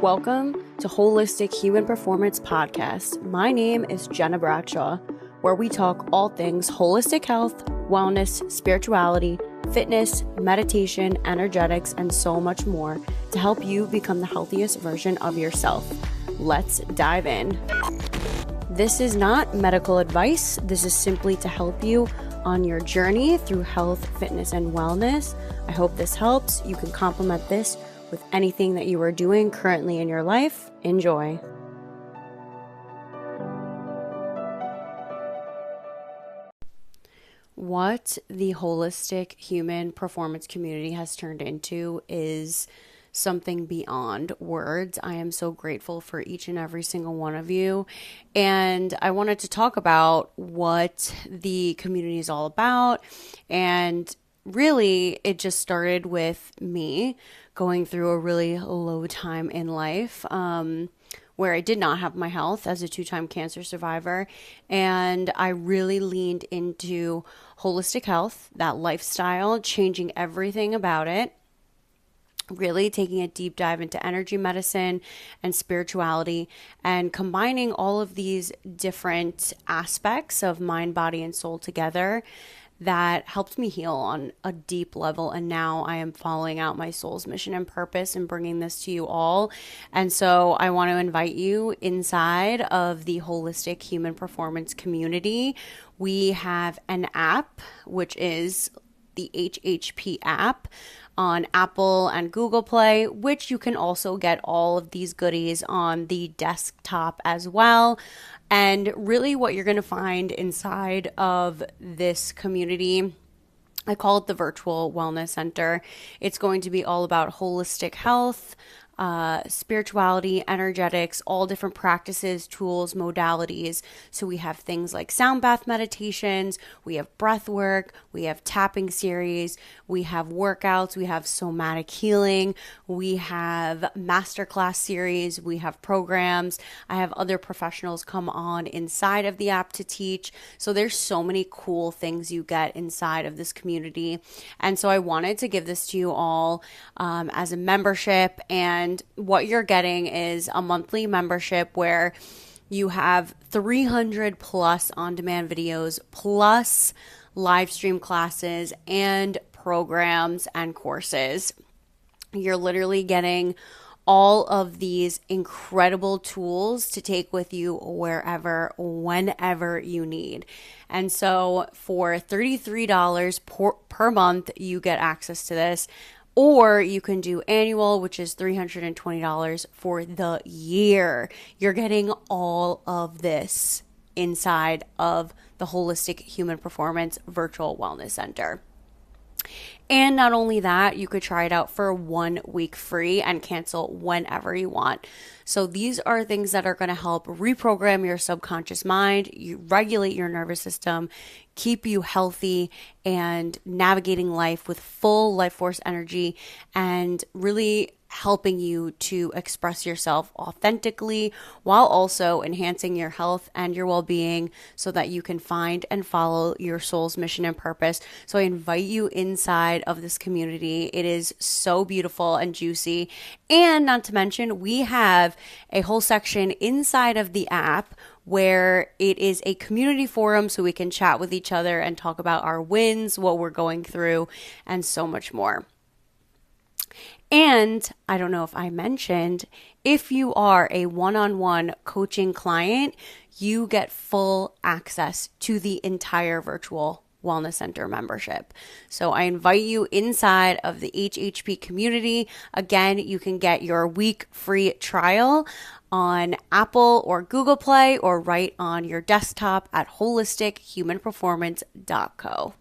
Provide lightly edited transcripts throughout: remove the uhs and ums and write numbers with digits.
Welcome to Holistic Human Performance Podcast. My name is Jenna Bradshaw, where we talk all things holistic health, wellness, spirituality, fitness, meditation, energetics, and so much more to help you become the healthiest version of yourself. Let's dive in. This is not medical advice. This is simply to help you on your journey through health, fitness, and wellness. I hope this helps. You can complement this with anything that you are doing currently in your life. Enjoy. What the holistic human performance community has turned into is something beyond words. I am so grateful for each and every single one of you. And I wanted to talk about what the community is all about. And really, it just started with me going through a really low time in life, where I did not have my health as a 2-time cancer survivor. And I really leaned into holistic health, that lifestyle, changing everything about it, really taking a deep dive into energy medicine and spirituality and combining all of these different aspects of mind, body, and soul together. That helped me heal on a deep level. And now I am following out my soul's mission and purpose and bringing this to you all. And so I want to invite you inside of the holistic human performance community. We have an app, which is the HHP app on Apple and Google Play, which you can also get all of these goodies on the desktop as well. And really what you're going to find inside of this community, I call it the Virtual Wellness Center. It's going to be all about holistic health, spirituality, energetics, all different practices, tools, modalities. So we have things like sound bath meditations, we have breath work, we have tapping series, we have workouts, we have somatic healing, we have masterclass series, we have programs. I have other professionals come on inside of the app to teach. So there's so many cool things you get inside of this community. And so I wanted to give this to you all as a membership. And what you're getting is a monthly membership where you have 300 plus on-demand videos, plus live stream classes and programs and courses. You're literally getting all of these incredible tools to take with you wherever, whenever you need. And so for $33 per month, you get access to this. Or you can do annual, which is $320 for the year. You're getting all of this inside of the Holistic Human Performance Virtual Wellness Center. And not only that, you could try it out for 1 week free and cancel whenever you want. So these are things that are going to help reprogram your subconscious mind, you regulate your nervous system, keep you healthy and navigating life with full life force energy, and really helping you to express yourself authentically while also enhancing your health and your well-being so that you can find and follow your soul's mission and purpose. So I invite you inside of this community. It is so beautiful and juicy. And not to mention, we have a whole section inside of the app where it is a community forum so we can chat with each other and talk about our wins, what we're going through, and so much more. And I don't know if I mentioned, if you are a one-on-one coaching client, you get full access to the entire Virtual Wellness Center membership. So I invite you inside of the HHP community. Again, you can get your week free trial on Apple or Google Play or right on your desktop at holistichumanperformance.co.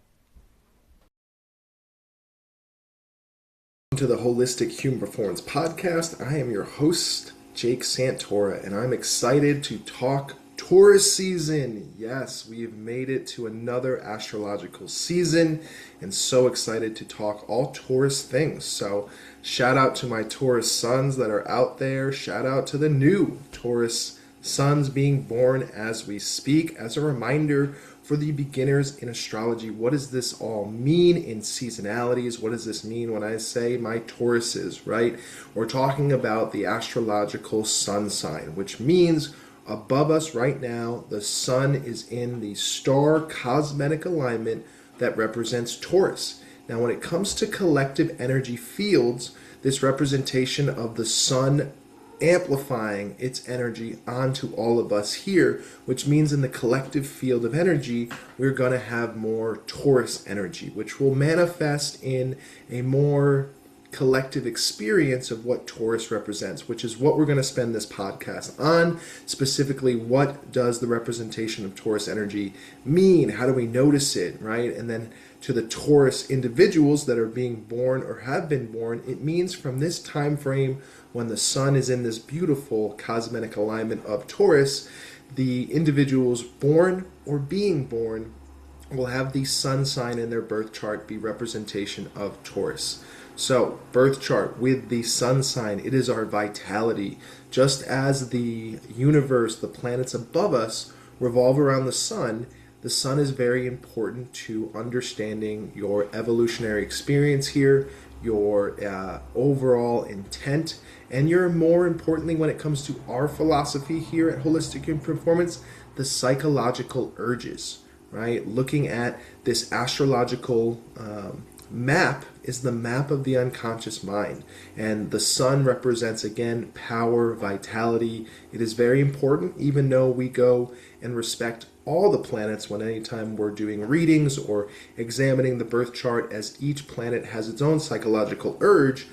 To the Holistic Human Performance Podcast. I am your host, Jake Santora, and I'm excited to talk Taurus season. Yes, we have made it to another astrological season, and so excited to talk all Taurus things. So shout out to my Taurus sons that are out there. Shout out to the new Taurus sons being born as we speak. As a reminder for the beginners in astrology, what does this all mean in seasonalities? What does this mean when I say my Tauruses, right? We're talking about the astrological sun sign, which means above us right now, the sun is in the star cosmetic alignment that represents Taurus. Now, when it comes to collective energy fields, this representation of the sun amplifying its energy onto all of us here, which means in the collective field of energy, we're going to have more Taurus energy, which will manifest in a more collective experience of what Taurus represents, which is what we're going to spend this podcast on. Specifically, what does the representation of Taurus energy mean? How do we notice it, right? And then to the Taurus individuals that are being born or have been born, it means from this time frame when the sun is in this beautiful cosmetic alignment of Taurus, the individuals born or being born will have the sun sign in their birth chart be representation of Taurus. So, birth chart with the sun sign, it is our vitality. Just as the universe, the planets above us, revolve around the sun is very important to understanding your evolutionary experience here, your overall intent, and your, more importantly, when it comes to our philosophy here at Holistic Human Performance, the psychological urges, right? Looking at this astrological map is the map of the unconscious mind, and the sun represents, again, power, vitality. It is very important, even though we go and respect all the planets when anytime we're doing readings or examining the birth chart, as each planet has its own psychological urge.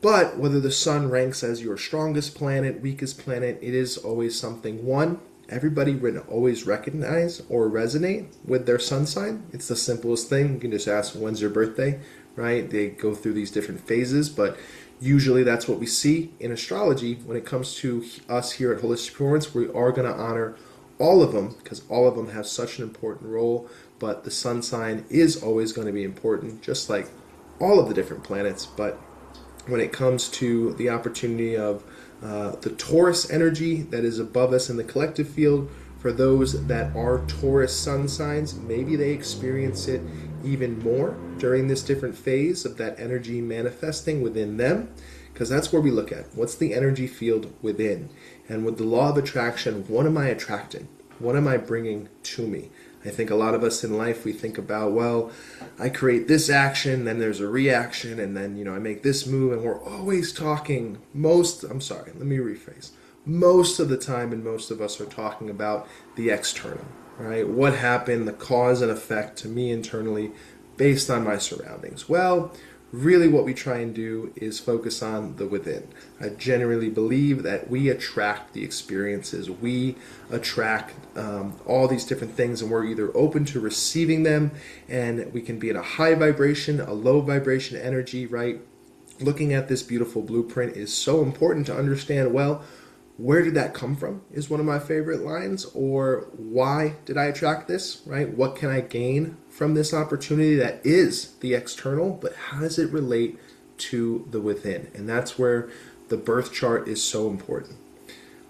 But whether the sun ranks as your strongest planet, weakest planet, it is always something. One, everybody would always recognize or resonate with their sun sign. It's the simplest thing. You can just ask, when's your birthday, right? They go through these different phases, but usually that's what we see in astrology. When it comes to us here at Holistic Performance, we are going to honor all of them because all of them have such an important role, but the sun sign is always going to be important, just like all of the different planets. But when it comes to the opportunity of the Taurus energy that is above us in the collective field, for those that are Taurus sun signs, maybe they experience it even more during this different phase of that energy manifesting within them, because that's where we look at what's the energy field within. And with the law of attraction, what am I attracting? What am I bringing to me? I think a lot of us in life, we think about, well, I create this action, then there's a reaction, and then, I make this move, and we're always talking most of the time, and most of us are talking about the external, right? What happened, the cause and effect to me internally based on my surroundings. Well, really what we try and do is focus on the within. I generally believe that we attract the experiences. We attract all these different things, and we're either open to receiving them, and we can be in a high vibration, a low vibration energy, right? Looking at this beautiful blueprint is so important to understand, well, where did that come from is one of my favorite lines, or why did I attract this, right? What can I gain from this opportunity that is the external, but how does it relate to the within? And that's where the birth chart is so important.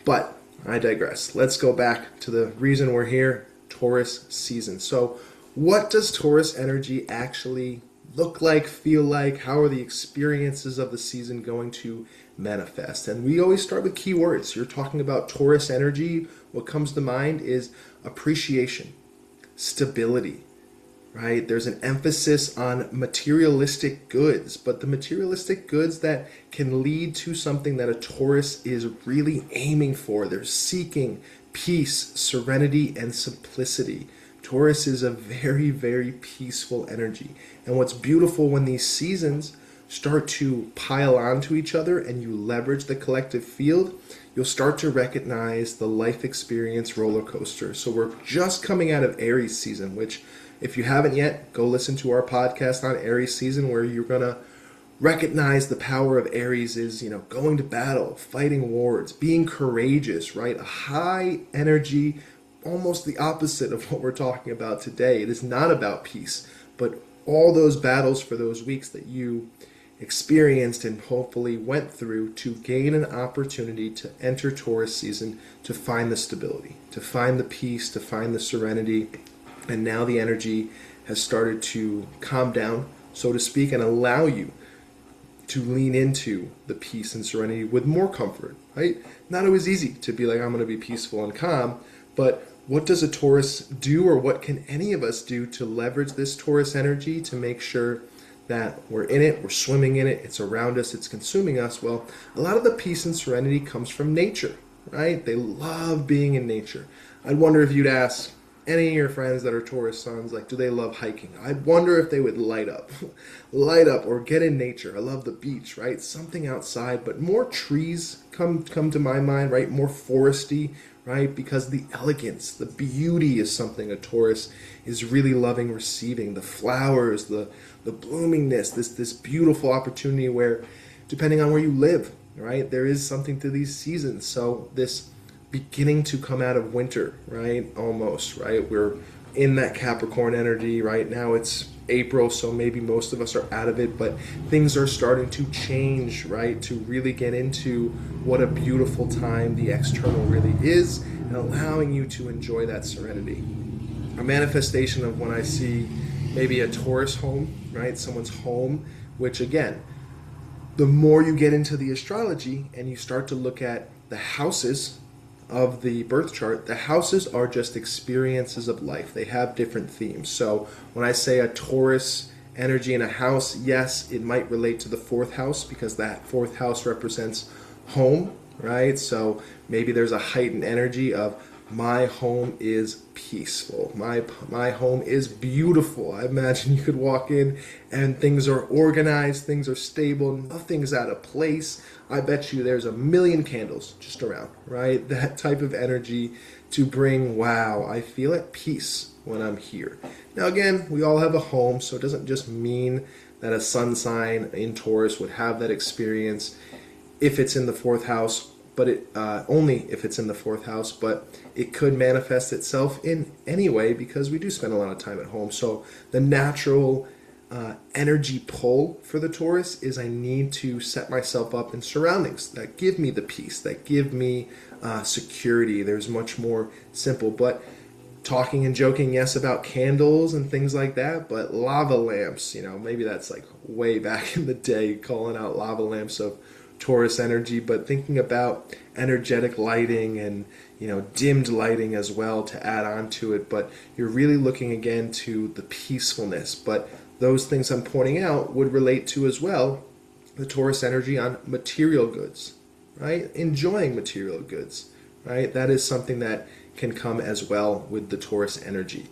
But I digress. Let's go back to the reason we're here, Taurus season. So what does Taurus energy actually look like, feel like? How are the experiences of the season going to manifest? And we always start with keywords. You're talking about Taurus energy. What comes to mind is appreciation, stability, right? There's an emphasis on materialistic goods, but the materialistic goods that can lead to something that a Taurus is really aiming for. They're seeking peace, serenity, and simplicity. Taurus is a very, very peaceful energy. And what's beautiful when these seasons start to pile onto each other and you leverage the collective field, you'll start to recognize the life experience roller coaster. So we're just coming out of Aries season, which if you haven't yet, go listen to our podcast on Aries season, where you're going to recognize the power of Aries is, going to battle, fighting wars, being courageous, right? A high energy, almost the opposite of what we're talking about today. It is not about peace, but all those battles for those weeks that you experienced and hopefully went through to gain an opportunity to enter Taurus season, to find the stability, to find the peace, to find the serenity, And now the energy has started to calm down, so to speak, and allow you to lean into the peace and serenity with more comfort, right? Not always easy to be like, I'm going to be peaceful and calm, but what does a Taurus do, or what can any of us do to leverage this Taurus energy to make sure that we're in it, we're swimming in it, it's around us, it's consuming us? Well, a lot of the peace and serenity comes from nature, right? They love being in nature. I'd wonder if you'd ask any of your friends that are Taurus suns, like, do they love hiking? I wonder if they would light up, light up, or get in nature. I love the beach, right? Something outside, but more trees come to my mind, right? More foresty, right? Because the elegance, the beauty is something a Taurus is really loving receiving. The flowers, the bloomingness, this beautiful opportunity where, depending on where you live, right, there is something to these seasons. So this beginning to come out of winter, right? Almost, right? We're in that Capricorn energy right now. It's April, so maybe most of us are out of it, but things are starting to change, right? To really get into what a beautiful time the external really is, and allowing you to enjoy that serenity. A manifestation of when I see maybe a Taurus home, right? Someone's home, which again, the more you get into the astrology and you start to look at the houses of the birth chart, the houses are just experiences of life. They have different themes. So when I say a Taurus energy in a house, yes, it might relate to the fourth house, because that fourth house represents home, right? So maybe there's a heightened energy of, my home is peaceful. My home is beautiful. I imagine you could walk in and things are organized, things are stable, nothing's out of place. I bet you there's a million candles just around, right? That type of energy to bring, wow, I feel at peace when I'm here. Now again, we all have a home, so it doesn't just mean that a sun sign in Taurus would have that experience if it's in the fourth house, but it only if it's in the fourth house, but it could manifest itself in any way, because we do spend a lot of time at home. So the natural energy pull for the Taurus is, I need to set myself up in surroundings that give me the peace, that give me security. There's much more simple, but talking and joking, yes, about candles and things like that, but lava lamps, maybe that's like way back in the day, calling out lava lamps of Taurus energy, but thinking about energetic lighting and dimmed lighting as well to add on to it. But you're really looking again to the peacefulness. But those things I'm pointing out would relate to as well the Taurus energy on material goods, right? Enjoying material goods, right? That is something that can come as well with the Taurus energy.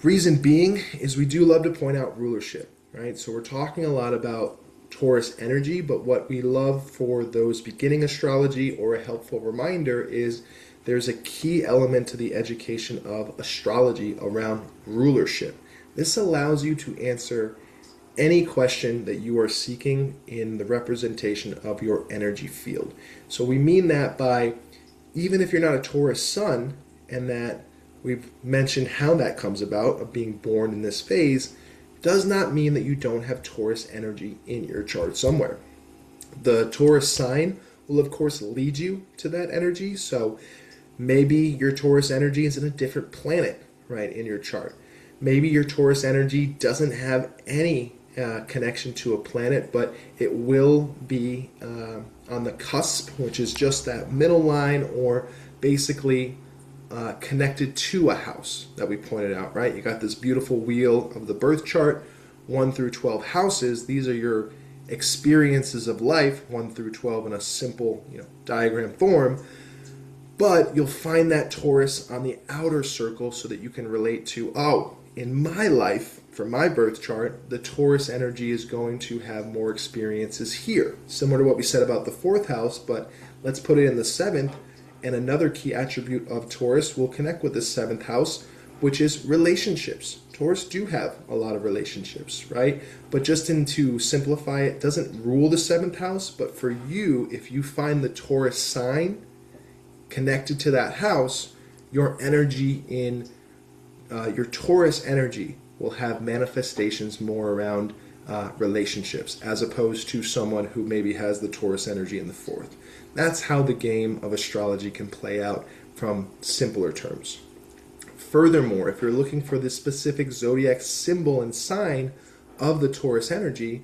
Reason being is we do love to point out rulership, right? So we're talking a lot about Taurus energy, but what we love for those beginning astrology, or a helpful reminder, is there's a key element to the education of astrology around rulership. This allows you to answer any question that you are seeking in the representation of your energy field. So we mean that by, even if you're not a Taurus sun, and that we've mentioned how that comes about, of being born in this phase, does not mean that you don't have Taurus energy in your chart somewhere. The Taurus sign will of course lead you to that energy. So maybe your Taurus energy is in a different planet, right, in your chart. Maybe your Taurus energy doesn't have any connection to a planet, but it will be on the cusp, which is just that middle line, or basically connected to a house that we pointed out, right? You got this beautiful wheel of the birth chart, 1 through 12 houses. These are your experiences of life, 1 through 12 in a simple, diagram form. But you'll find that Taurus on the outer circle so that you can relate to, oh, in my life, for my birth chart, the Taurus energy is going to have more experiences here. Similar to what we said about the fourth house, but let's put it in the seventh. And another key attribute of Taurus will connect with the seventh house, which is relationships. Taurus do have a lot of relationships, right? But just to simplify it, doesn't rule the seventh house, but for you, if you find the Taurus sign connected to that house, your energy in your Taurus energy will have manifestations more around relationships, as opposed to someone who maybe has the Taurus energy in the fourth. That's how the game of astrology can play out from simpler terms. Furthermore, if you're looking for the specific zodiac symbol and sign of the Taurus energy,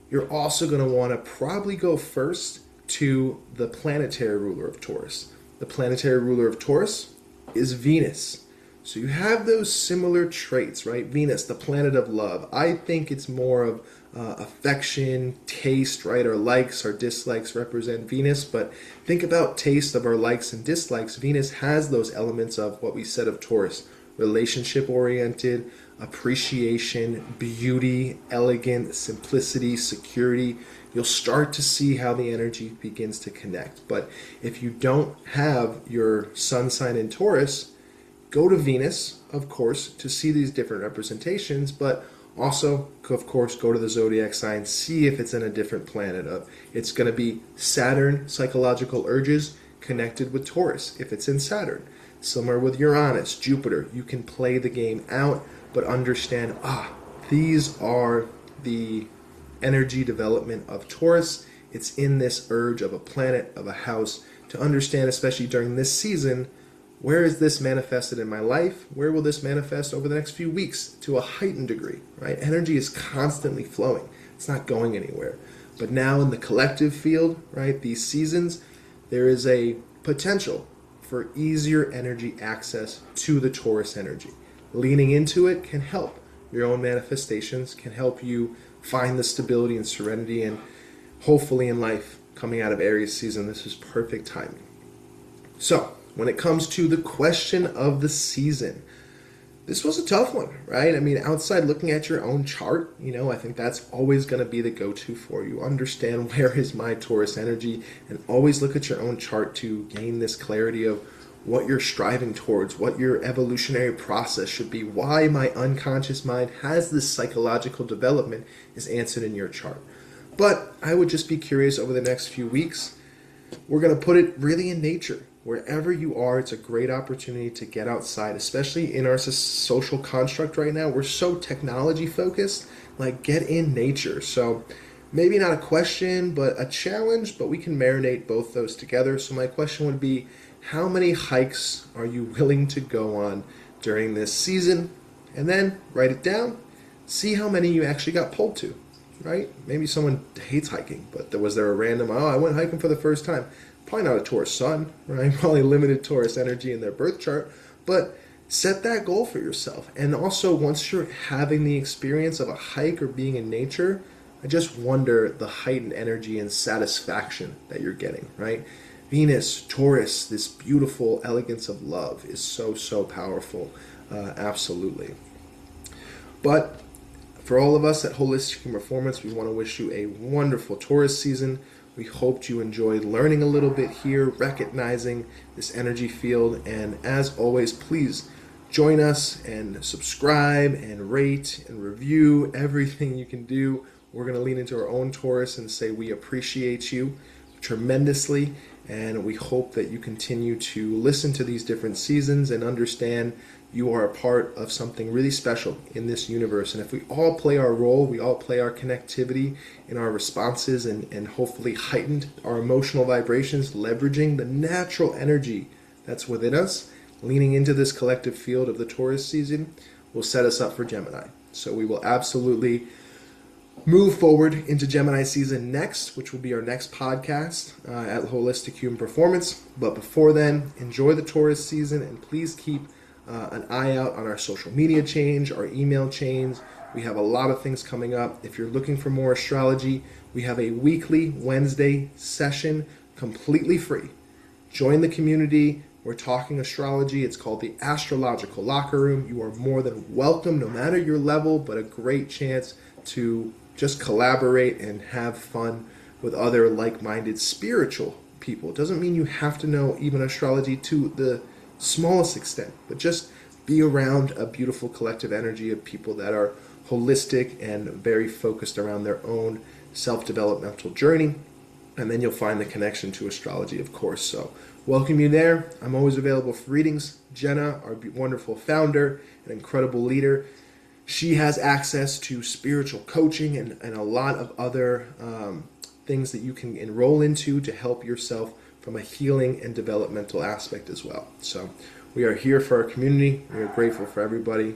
you're also going to want to probably go first to the planetary ruler of Taurus. The planetary ruler of Taurus is Venus. So you have those similar traits, right? Venus, the planet of love. I think it's more of affection, taste, right? Our likes, our dislikes represent Venus, but think about taste of our likes and dislikes. Venus has those elements of what we said of Taurus: relationship oriented, appreciation, beauty, elegant, simplicity, security. You'll start to see how the energy begins to connect. But if you don't have your sun sign in Taurus, go to Venus, of course, to see these different representations, but also, of course, go to the zodiac sign, see if it's in a different planet. It's going to be Saturn, psychological urges, connected with Taurus, if it's in Saturn. Similar with Uranus, Jupiter. You can play the game out, but understand, these are the energy development of Taurus. It's in this urge of a planet, of a house, to understand, especially during this season, where is this manifested in my life? Where will this manifest over the next few weeks to a heightened degree, right? Energy is constantly flowing. It's not going anywhere. But now in the collective field, right, these seasons, there is a potential for easier energy access to the Taurus energy. Leaning into it can help your own manifestations, can help you find the stability and serenity, and hopefully in life, coming out of Aries season, this is perfect timing. So, when it comes to the question of the season, this was a tough one, right? I mean, outside looking at your own chart, I think that's always going to be the go-to for you. Understand where is my Taurus energy, and always look at your own chart to gain this clarity of what you're striving towards, what your evolutionary process should be, why my unconscious mind has this psychological development is answered in your chart. But I would just be curious over the next few weeks. We're going to put it really in nature. Wherever you are, it's a great opportunity to get outside, especially in our social construct right now. We're so technology focused, like get in nature. So maybe not a question, but a challenge, but we can marinate both those together. So my question would be, how many hikes are you willing to go on during this season? And then write it down, see how many you actually got pulled to, right? Maybe someone hates hiking, but was there a random, I went hiking for the first time. Probably not a Taurus sun, right? Probably limited Taurus energy in their birth chart, but set that goal for yourself. And also, once you're having the experience of a hike or being in nature, I just wonder the heightened energy and satisfaction that you're getting, right? Venus, Taurus, this beautiful elegance of love is so, so powerful. Absolutely. But for all of us at Holistic Human Performance, we want to wish you a wonderful Taurus season. We hoped you enjoyed learning a little bit here, recognizing this energy field. And as always, please join us and subscribe and rate and review everything you can do. We're going to lean into our own Taurus and say we appreciate you tremendously. And we hope that you continue to listen to these different seasons and understand you are a part of something really special in this universe. And if we all play our role, we all play our connectivity in our responses and hopefully heightened our emotional vibrations, leveraging the natural energy that's within us, leaning into this collective field of the Taurus season, will set us up for Gemini. So we will absolutely move forward into Gemini season next, which will be our next podcast at Holistic Human Performance. But before then, enjoy the Taurus season, and please keep an eye out on our social media chains, our email chains. We have a lot of things coming up. If you're looking for more astrology, we have a weekly Wednesday session completely free. Join the community. We're talking astrology. It's called the Astrological Locker Room. You are more than welcome, no matter your level, but a great chance to just collaborate and have fun with other like-minded spiritual people. It doesn't mean you have to know even astrology to the smallest extent, but just be around a beautiful collective energy of people that are holistic and very focused around their own self-developmental journey. And then you'll find the connection to astrology, of course. So welcome you there. I'm always available for readings. Jenna, our wonderful founder, an incredible leader, she has access to spiritual coaching and a lot of other things that you can enroll into to help yourself from a healing and developmental aspect as well. So We are here for our community. We are grateful for everybody.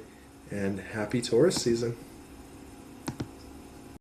And happy Taurus season.